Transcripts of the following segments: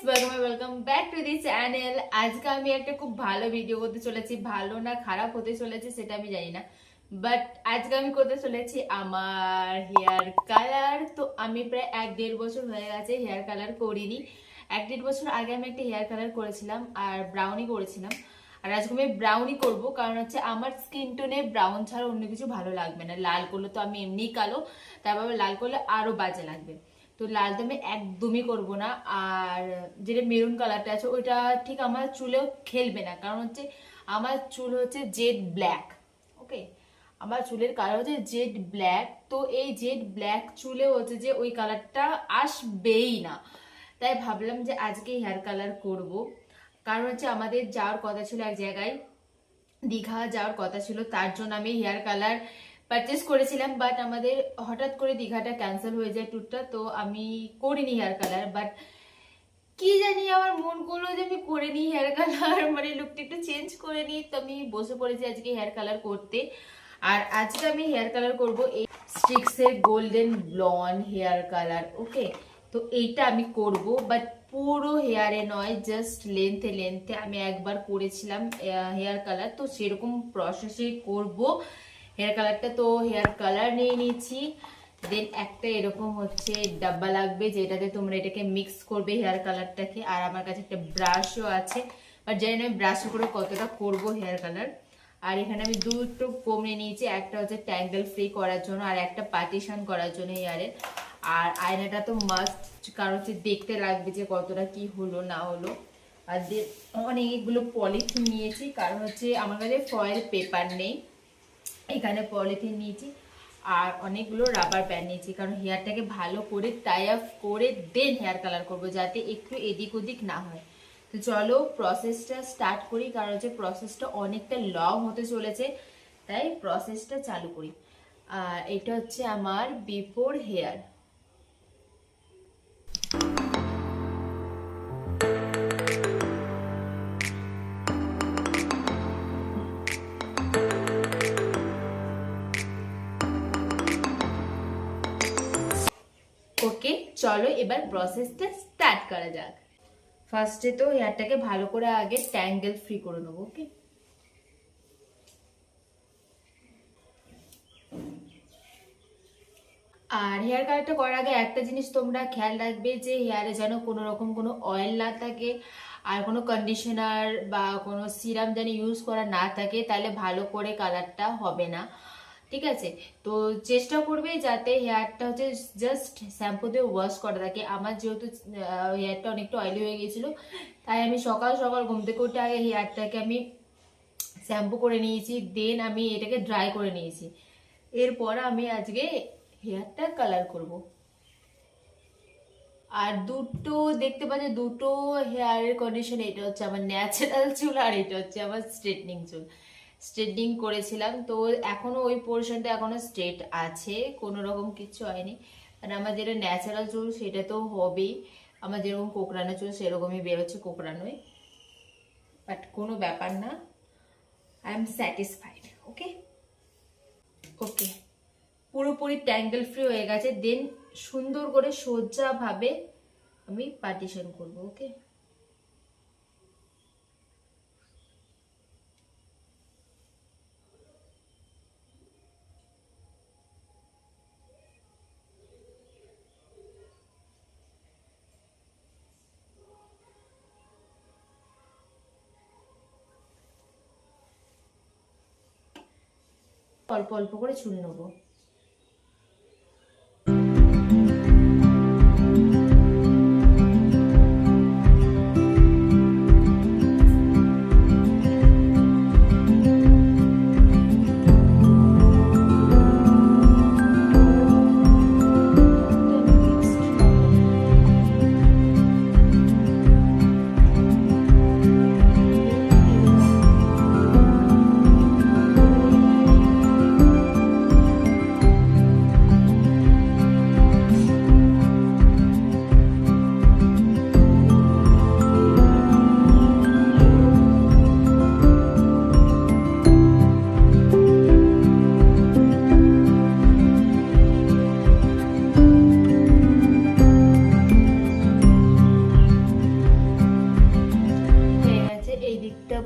Welcome back to the channel. আজকে আমি একটা খুব ভালো ভিডিও করতে চলেছি। ভালো না খারাপ হতে চলেছে সেটা আমি জানি না, বাট আজকে আমি করতে চলেছি আমার হেয়ার কালার। তো আমি প্রায় 1-1.5 বছর হয়ে গেছে হেয়ার কালার করিনি। 1-1.5 বছর আগে আমি একটা হেয়ার কালার করেছিলাম আর ব্রাউনি করেছিলাম। আর আজকে আমি ব্রাউনি করবো, কারণ হচ্ছে আমার স্কিন টোনে ব্রাউন ছাড়া অন্য কিছু ভালো লাগবে না। লাল করলে তো আমি এমনিই কালো, তারপর লাল করলে আরো বাজে লাগবে। তো লাল তো আমি একদমই করব না। আর যেটা মেরুন কালারটা আছে ওইটা ঠিক আমার চুলেও খেলবে না, কারণ হচ্ছে আমার চুল হচ্ছে জেড ব্ল্যাক। ওকে, আমার চুলের কালার হচ্ছে জেড ব্ল্যাক। তো এই জেড ব্ল্যাক চুলে হচ্ছে যে ওই কালারটা আসবেই না। তাই ভাবলাম যে আজকে হেয়ার কালার করব। কারণ হচ্ছে আমাদের যাওয়ার কথা ছিল এক জায়গায়, দীঘা যাওয়ার কথা ছিল, তার জন্য আমি হেয়ার কালার পারচেস করেছিলাম। বাট আমাদের হঠাৎ করে দীঘাটা ক্যান্সেল হয়ে যায় ট্যুরটা, তো আমি করিনি হেয়ার কালার। বাট কি জানি আমার মন করলো যে আমি করে নিই হেয়ার কালার, মানে লুকটা একটু চেঞ্জ করে নিই। তো আমি বসে পড়েছি আজকে হেয়ার কালার করতে। আর আজকে আমি হেয়ার কালার করব এই স্ট্রিক্সের গোল্ডেন ব্লন্ড হেয়ার কালার। ওকে, তো এইটা আমি করব, বাট পুরো হেয়ারে নয়, জাস্ট লেন্থে লেন্থে। আমি একবার করেছিলাম হেয়ার কালার, তো সেরকম প্রসেসে করব হেয়ার কালারটা। তো হেয়ার কালার নিয়ে নিয়েছি, দেন একটা এরকম হচ্ছে ডাব্বা লাগবে যেটাতে তোমরা এটাকে মিক্স করবে হেয়ার কালারটাকে। আর আমার কাছে একটা ব্রাশও আছে, বাট জানি না আমি ব্রাশে করে কতটা করব হেয়ার কালার। আর এখানে আমি দুটো কোম নিয়ে নিয়েছি, একটা হচ্ছে ট্যাঙ্গেল ফ্রি করার জন্য আর একটা পার্টিশন করার জন্য হেয়ারে। আর আয়নাটা তো মাস্ট, কারণ হচ্ছে দেখতে লাগবে যে কতটা কি হলো না হলো। আর অনেকগুলো পলিথিন নিয়েছি, কারণ হচ্ছে আমার কাছে ফয়েল পেপার নেই। এখানে পলিথিন নিয়েছি আর অনেকগুলো রাবার ব্যান্ড নিয়েছি, কারণ হেয়ারটাকে ভালো করে টাই আপ করে দেন হেয়ার কালার করবো, যাতে একটু এদিক ওদিক না হয়। তো চলো প্রসেসটা স্টার্ট করি, কারণ হচ্ছে প্রসেসটা অনেকটা লং হতে চলেছে, তাই প্রসেসটা চালু করি। আর এটা হচ্ছে আমার বিফোর হেয়ার। ওকে, চলো এবার প্রসেসটা স্টার্ট করা যাক। ফার্স্টে তো হেয়ারটাকে ভালো করে আগে ট্যাঙ্গেল ফ্রি করে নেবো। ওকে, আর হেয়ার কালারটা করার আগে একটা জিনিস তোমরা খেয়াল রাখবে, যে হেয়ারে যেন কোনো রকম কোনো অয়েল না থাকে আর কোনো কন্ডিশনার বা কোনো সিরাম যেন ইউজ করা না থাকে, তাহলে ভালো করে কালারটা হবে না। ঠিক আছে, তো চেষ্টা করবে যাতে হেয়ারটা হচ্ছে জাস্ট শ্যাম্পু দিয়ে ওয়াশ করা থাকে। আমার যেহেতু হেয়ারটা অনেকটা অয়েলি হয়ে গেছিলো, তাই আমি সকাল সকাল ঘুম থেকে উঠে আগে হেয়ারটাকে আমি শ্যাম্পু করে নিয়েছি, দেন আমি এটাকে ড্রাই করে নিয়েছি। এরপর আমি আজকে হেয়ারটা কালার করব। আর দুটো দেখতে পাচ্ছি, দুটো হেয়ারের কন্ডিশন। এটা হচ্ছে আমার ন্যাচারাল চুল আর এটা হচ্ছে আমার স্ট্রেটনিং চুল। স্ট্রেটনিং করেছিলাম, তো এখনো ওই পোর্শনটা এখনো স্ট্রেট আছে, কোনো রকম কিছু হয়নি। আর আমার যেটা ন্যাচারাল চুল সেটা তো হবেই, আমার যেরকম কোকড়ানো চুল সেরকমই বেরোচ্ছে, কোকড়ানোই। বাট কোনো ব্যাপার না, আই এম স্যাটিসফাইড। ওকে ওকে, পুরোপুরি ট্যাঙ্গেল ফ্রি হয়ে গেছে। দেন সুন্দর করে সোজাভাবে আমি পার্টিশন করব। ওকে, অল্প অল্প করে চুল নেবো।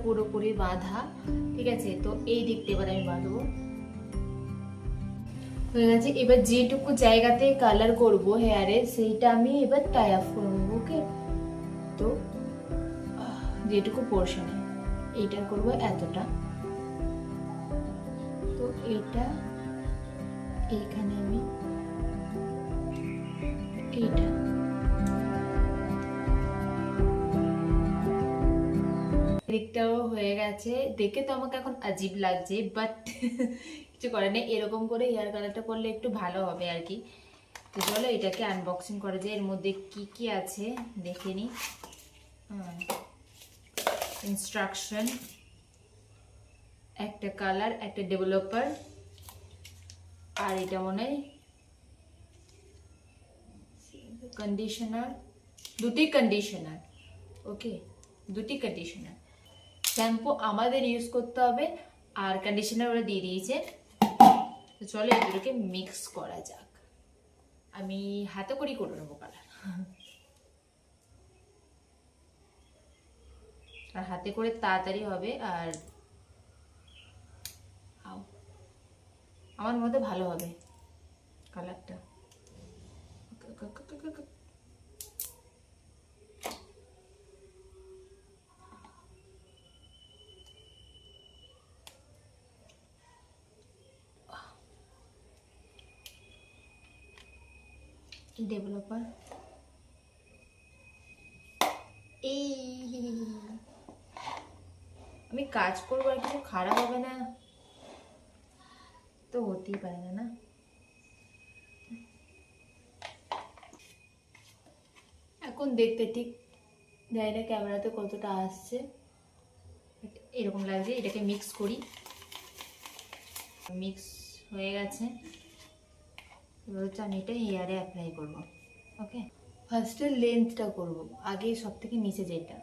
পুরোপুরি বাঁধা, ঠিক আছে। তো এই দিকটা এবার আমি বাঁধবো, হয়ে গেছে। এবার যেটুকু জায়গাতে কালার করব হেয়ারে সেইটা আমি এবার টাই অফ করে নেবো, ওকে। তো যেটুকু পোর্শনে এইটা করব এতটা, তো এটা এইখানে আমি এইটা দিকটাও হয়ে গেছে। দেখে তো আমাকে এখন আজীব লাগছে, বাট কিছু করে নেই, এরকম করে হেয়ার কালারটা করলে একটু ভালো হবে আর কি। তো চলো এটাকে আনবক্সিং করা যায়, এর মধ্যে কি কি আছে দেখে নিই। ইনস্ট্রাকশন, একটা কালার, একটা ডেভেলপার, আর এটা মনে হয় কন্ডিশনার, দুটি কন্ডিশনার, ওকে, দুটি কন্ডিশনার। শ্যাম্পু আমাদের ইউজ করতে হবে, আর কন্ডিশনার ওরা দিয়ে দিয়েছে। তো চলো এগুলোকে মিক্স করা যাক। আমি হাতে করেই করে নেবো কালার, আর হাতে করে তাড়াতাড়ি হবে, আর আমার মতে ভালো হবে কালারটা। ডেভেলপার, এই আমি কাজ করবো আর কিছু খারাপ হবে না তো, হতেই পারে না, না। এখন দেখতে ঠিক জানি না ক্যামেরাতে কতটা আসছে, এরকম লাগছে। এটাকে মিক্স করি, মিক্স হয়ে গেছে। এবার হচ্ছে আমি এটা হেয়ারে অ্যাপ্লাই করবো, ওকে। ফার্স্টে লেন্থটা করবো, আগে সব থেকে নিচে যেটা।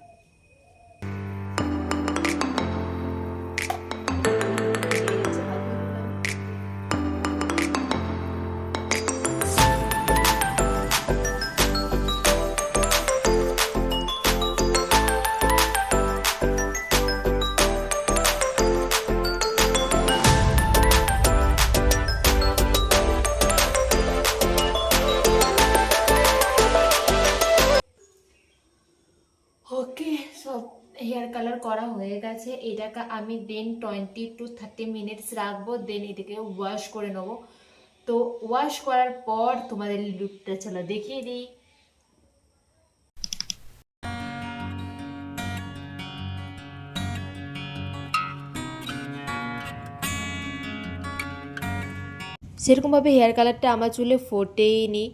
ওকে, সব হেয়ার কালার করা হয়ে গেছে। এটাকে আমি দেন 20 to 30 মিনিটস রাখবো, দেন এটাকে ওয়াশ করে নেবো। তো ওয়াশ করার পর তোমাদের লুকটা চলো দেখিয়ে দিই। সেরকমভাবে হেয়ার কালারটা আমার চুলে ফোটেইনি।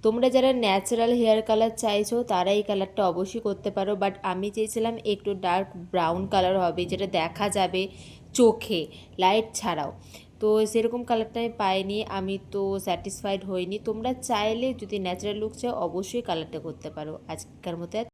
তোমরা যারা ন্যাচারাল হেয়ার কালার চাইছো তারা এই কালারটা অবশ্যই করতে পারো, বাট আমি চেয়েছিলাম একটু ডার্ক ব্রাউন কালার হবে, যেটা দেখা যাবে চোখে লাইট ছাড়াও। তো সেরকম কালারটা আমি পাইনি, আমি তো স্যাটিসফাইড হইনি। তোমরা চাইলে যদি ন্যাচারাল লুক চাও অবশ্যই কালারটা করতে পারো। আজকের মতো